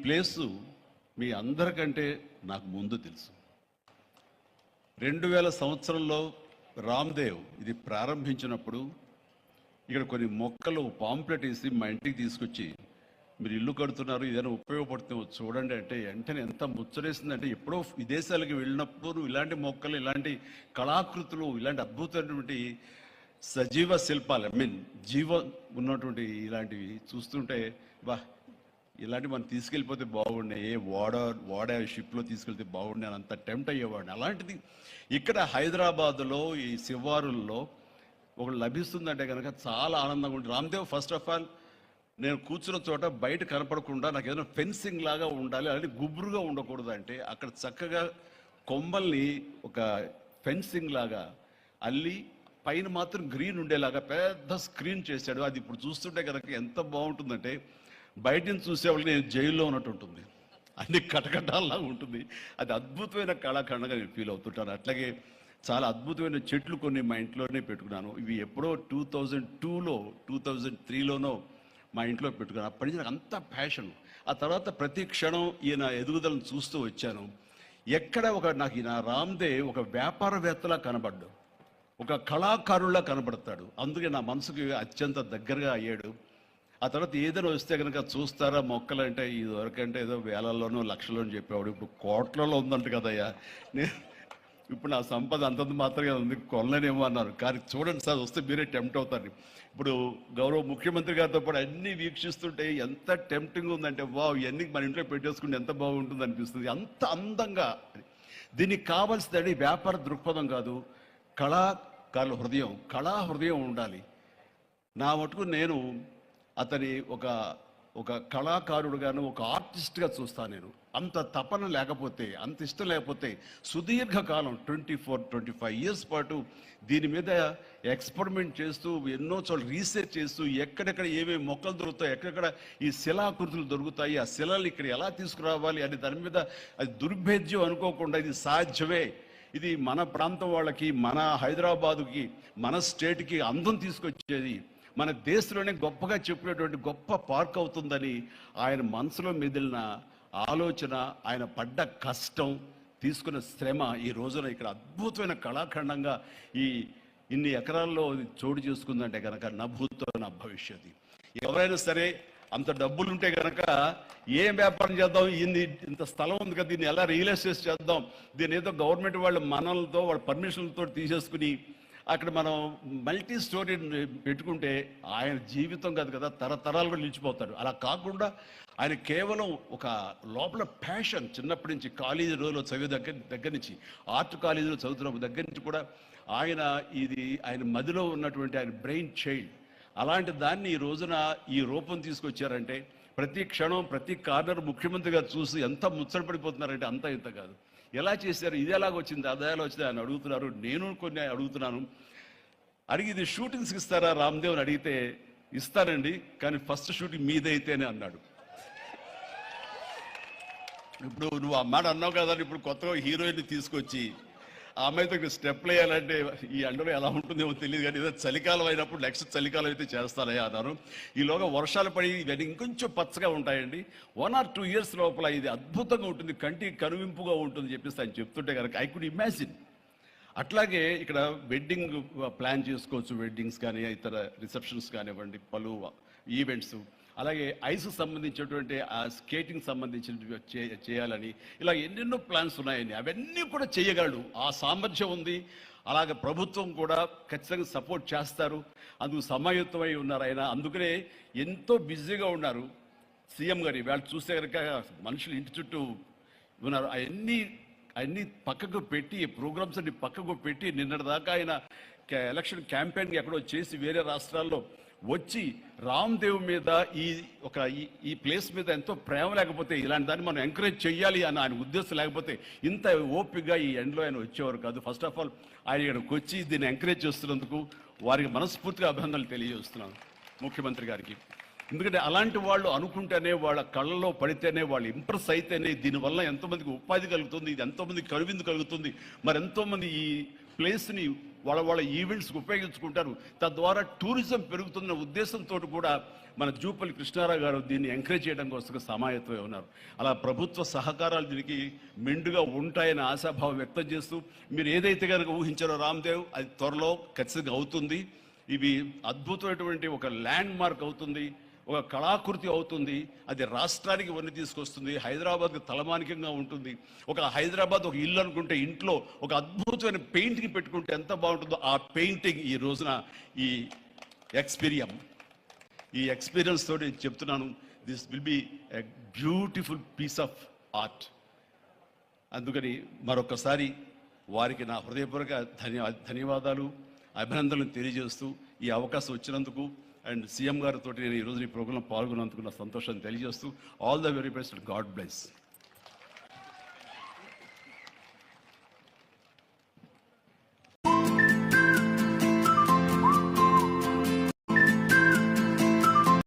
Place మీ అందరికంటే నాకు ముందు తెలుసు. 2000 సంవత్సరంలో రామ్దేవ్ ఇది ప్రారంభించినప్పుడు ఇక్కడ కొన్ని మొక్కలు పాంప్లెట్ వేసి మా ఇంటికి తీసుకొచ్చి, మీరు ఇల్లు కడుతున్నారు, ఏదైనా ఉపయోగపడుతుంది చూడండి అంటే వెంటనే ఎంత ముచ్చరేసిందంటే, ఎప్పుడో విదేశాలకు వెళ్ళినప్పుడు ఇలాంటి మొక్కలు, ఇలాంటి కళాకృతులు, ఇలాంటి అద్భుతమైనటువంటి సజీవ శిల్పాలు, జీవం ఉన్నటువంటి ఇలాంటివి చూస్తుంటే ఇలాంటివి మనం తీసుకెళ్ళిపోతే బాగుండే, వాడ షిప్లో తీసుకెళ్తే బాగుండే అని అంత టెంప్ట్ అయ్యేవాడిని. అలాంటిది ఇక్కడ హైదరాబాదులో ఈ శివారుల్లో ఒకటి లభిస్తుందంటే కనుక చాలా ఆనందంగా ఉంటుంది. రామ్దేవ్ ఫస్ట్ ఆఫ్ ఆల్ నేను కూర్చున్న చోట బయట కనపడకుండా నాకు ఏదైనా ఫెన్సింగ్ లాగా ఉండాలి, అలాంటి గుబురుగా ఉండకూడదు అంటే అక్కడ చక్కగా కొమ్మల్ని ఒక ఫెన్సింగ్ లాగా అల్లి పైన మాత్రం గ్రీన్ ఉండేలాగా పెద్ద స్క్రీన్ చేశాడు. అది ఇప్పుడు చూస్తుంటే కనుక ఎంత బాగుంటుందంటే బయట నుంచి చూసేవాళ్ళకి నేను జైల్లో ఉన్నట్టు ఉంటుంది, అన్ని కటకటాల్లాగా ఉంటుంది. అది అద్భుతమైన కళాఖండంగా నేను ఫీల్ అవుతుంటాను. అట్లాగే చాలా అద్భుతమైన చెట్లు కొన్ని మా ఇంట్లోనే పెట్టుకున్నాను. ఇవి ఎప్పుడో 2002లో 2003లోనో మా ఇంట్లో పెట్టుకున్నాను. అప్పటి నుంచి నాకు అంత ప్యాషన్. ఆ తర్వాత ప్రతి క్షణం ఈయన ఎదుగుదలను చూస్తూ వచ్చాను. ఎక్కడ నాకు ఈయన రామ్దేవ్ ఒక వ్యాపారవేత్తలా కనబడ్డాడు, ఒక కళాకారుల్లా కనబడతాడు. అందుకే నా మనసుకి అత్యంత దగ్గరగా అయ్యాడు. ఆ తర్వాత ఏదైనా వస్తే కనుక చూస్తారా మొక్కలు అంటే, ఇదివరకంటే ఏదో వేలల్లోనో లక్షల్లోనూ చెప్పేవాడు, ఇప్పుడు కోట్లలో ఉందంట కదయ్యా. ఇప్పుడు నా సంపద అంతంత మాత్రమే ఉంది, కొనలేనేమో అన్నారు. కానీ చూడండి సార్, వస్తే మీరే టెంప్ట్ అవుతారు. ఇప్పుడు గౌరవ ముఖ్యమంత్రి గారితో పాటు అన్నీ వీక్షిస్తుంటే ఎంత టెంప్టింగ్ ఉందంటే, ఇవన్నీ మన ఇంట్లో పెట్టేసుకుంటే ఎంత బాగుంటుంది అనిపిస్తుంది. అంత అందంగా. దీనికి కావాల్సింది వ్యాపార దృక్పథం కాదు, కళాకారుల హృదయం, కళా హృదయం ఉండాలి. నా మటుకు నేను అతని ఒక కళాకారుడుగాను, ఒక ఆర్టిస్ట్గా చూస్తాను. నేను అంత తపన లేకపోతే, అంత ఇష్టం లేకపోతే సుదీర్ఘకాలం 24-25 ఇయర్స్ పాటు దీని మీద ఎక్స్పెరిమెంట్ చేస్తూ, ఎన్నో చోట్ల రీసెర్చ్ చేస్తూ, ఎక్కడెక్కడ ఏమేమి మొక్కలు దొరుకుతాయి, ఎక్కడెక్కడ ఈ శిలాకృతులు దొరుకుతాయి, ఆ శిలలు ఇక్కడ ఎలా తీసుకురావాలి అని దాని మీద అది దుర్భేద్యం అనుకోకుండా ఇది సాధ్యమే, ఇది మన ప్రాంతం వాళ్ళకి, మన హైదరాబాదుకి, మన స్టేట్కి అందం తీసుకొచ్చేది, మన దేశంలోనే గొప్పగా చెప్పినటువంటి గొప్ప పార్క్ అవుతుందని ఆయన మనసులో మెదిలిన ఆలోచన, ఆయన పడ్డ కష్టం, తీసుకున్న శ్రమ ఈ రోజున ఇక్కడ అద్భుతమైన కళాఖండంగా ఇన్ని ఎకరాల్లో చోటు చేసుకుందంటే కనుక నా భూతో నా భవిష్యత్తు. ఎవరైనా సరే అంత డబ్బులుంటే కనుక ఏం వ్యాపారం చేద్దాం, ఇంత స్థలం ఉంది కదా, దీన్ని ఎలా రియల్ ఎస్టేట్ చేద్దాం, దీన్ని ఏదో గవర్నమెంట్ వాళ్ళ మనలతో వాళ్ళ పర్మిషన్లతో తీసేసుకుని అక్కడ మనం మల్టీ స్టోరీ పెట్టుకుంటే ఆయన జీవితం కాదు కదా, తరతరాలుగా నిలిచిపోతాడు. అలా కాకుండా ఆయన కేవలం ఒక లోపల ప్యాషన్, చిన్నప్పటి నుంచి కాలేజీ రోజులో చదివే దగ్గర నుంచి, ఆర్ట్ కాలేజీలో చదువుతున్న దగ్గర నుంచి కూడా ఆయన మదిలో ఉన్నటువంటి ఆయన బ్రెయిన్ చైల్డ్, అలాంటి దాన్ని ఈ రోజున ఈ రూపం తీసుకొచ్చారంటే ప్రతి క్షణం ప్రతి కార్నర్ ముఖ్యమంత్రిగా చూసి ఎంత ముచ్చటపడిపోతున్నారంటే అంత ఇంత కాదు. ఎలా చేశారు, ఇది ఎలాగ వచ్చింది, అది ఎలా వచ్చింది అని అడుగుతున్నారు. నేను కొన్ని అడుగుతున్నాను. అడిగి ఇది షూటింగ్స్కి ఇస్తారా రామ్దేవ్ అని అడిగితే ఇస్తానండి, కానీ ఫస్ట్ షూటింగ్ మీదైతేనే అన్నాడు. ఇప్పుడు నువ్వు ఆ మాట అన్నావు కదా, ఇప్పుడు కొత్తగా హీరోయిన్ని తీసుకొచ్చి ఆ అమ్మాయితో స్టెప్లు వేయాలంటే ఈ ఎండలో ఎలా ఉంటుందేమో తెలియదు, కానీ ఏదో చలికాలం అయినప్పుడు నెక్స్ట్ చలికాలం అయితే చేస్తానయ్యా అన్నారు. ఈలోగా వర్షాలు పడి ఇవన్నీ ఇంకొంచెం పచ్చగా ఉంటాయండి, 1 or 2 ఇయర్స్ లోపల ఇది అద్భుతంగా ఉంటుంది, కంటికి కనువింపుగా ఉంటుంది చెప్పేసి ఆయన చెప్తుంటే కనుక ఐ కుడ్ ఇమాజిన్. అట్లాగే ఇక్కడ వెడ్డింగ్ ప్లాన్ చేసుకోవచ్చు, వెడ్డింగ్స్ కానీ ఇతర రిసెప్షన్స్ కానివ్వండి, పలు ఈవెంట్స్, అలాగే ఐస్ సంబంధించినటువంటి ఆ స్కేటింగ్ సంబంధించిన చేయాలని ఇలా ఎన్నెన్నో ప్లాన్స్ ఉన్నాయని అవన్నీ కూడా చేయగలడు, ఆ సామర్థ్యం ఉంది. అలాగే ప్రభుత్వం కూడా ఖచ్చితంగా సపోర్ట్ చేస్తారు, అందుకు సమాయుత్తమై ఉన్నారు ఆయన. అందుకనే ఎంతో బిజీగా ఉన్నారు సీఎం గారు. వాళ్ళు చూస్తే కనుక మనుషులు ఇంటి చుట్టూ ఉన్నారు. అవన్నీ పక్కకు పెట్టి, ప్రోగ్రామ్స్ అన్ని పక్కకు పెట్టి నిన్నటిదాకా ఆయన ఎలక్షన్ క్యాంపెయిన్ ఎక్కడో చేసి వేరే రాష్ట్రాల్లో వచ్చి రామ్దేవ్ మీద ఈ ప్లేస్ మీద ఎంతో ప్రేమ లేకపోతే, ఇలాంటి దాన్ని మనం ఎంకరేజ్ చేయాలి అని ఆయన ఉద్దేశం లేకపోతే ఇంత ఓపికగా ఈ ఎండ్లో ఆయన వచ్చేవారు కాదు. ఫస్ట్ ఆఫ్ ఆల్ ఆయన ఇక్కడికి వచ్చి దీన్ని ఎంకరేజ్ చేస్తున్నందుకు వారికి మనస్ఫూర్తిగా అభినందనలు తెలియజేస్తున్నాను ముఖ్యమంత్రి గారికి. ఎందుకంటే అలాంటి వాళ్ళు అనుకుంటేనే, వాళ్ళ కళ్ళలో పడితేనే, వాళ్ళు ఇంప్రెస్ అయితేనే దీనివల్ల ఎంతోమందికి ఉపాధి కలుగుతుంది, ఇది ఎంతోమందికి కనువిందు కలుగుతుంది, మరి ఎంతోమంది ఈ ప్లేస్ని వాళ్ళ ఈవెంట్స్కి ఉపయోగించుకుంటారు. తద్వారా టూరిజం పెరుగుతున్న ఉద్దేశంతో కూడా మన జూపల్లి కృష్ణారావు గారు దీన్ని ఎంకరేజ్ చేయడం కోసం సమాయత్తమై ఉన్నారు. అలా ప్రభుత్వ సహకారాలు దీనికి మెండుగా ఉంటాయని ఆశాభావం వ్యక్తం చేస్తూ, మీరు ఏదైతే కనుక ఊహించారో రామ్దేవ్, అది త్వరలో ఖచ్చితంగా అవుతుంది. ఇవి అద్భుతమైనటువంటి ఒక ల్యాండ్ మార్క్ అవుతుంది, ఒక కళాకృతి అవుతుంది. అది రాష్ట్రానికి వన్ని తీసుకొస్తుంది, హైదరాబాద్కి తలమానికంగా ఉంటుంది. ఒక హైదరాబాద్ ఒక ఇల్లు అనుకుంటే ఇంట్లో ఒక అద్భుతమైన పెయింటింగ్ పెట్టుకుంటే ఎంత బాగుంటుందో, ఆ పెయింటింగ్ ఈ రోజున ఈ ఎక్స్పీరియన్స్ తోటి చెప్తున్నాను. This will be a beautiful piece of art. అందుకని మరొకసారి వారికి నా హృదయపూర్వక ధన్యవాదాలు, అభినందనలు తెలియజేస్తూ ఈ అవకాశం వచ్చినందుకు అండ్ సీఎం గారితో నేను ఈరోజు ఈ ప్రోగ్రాంలో పాల్గొన్నందుకు నా సంతోషాన్ని తెలియజేస్తూ all the very best, God bless.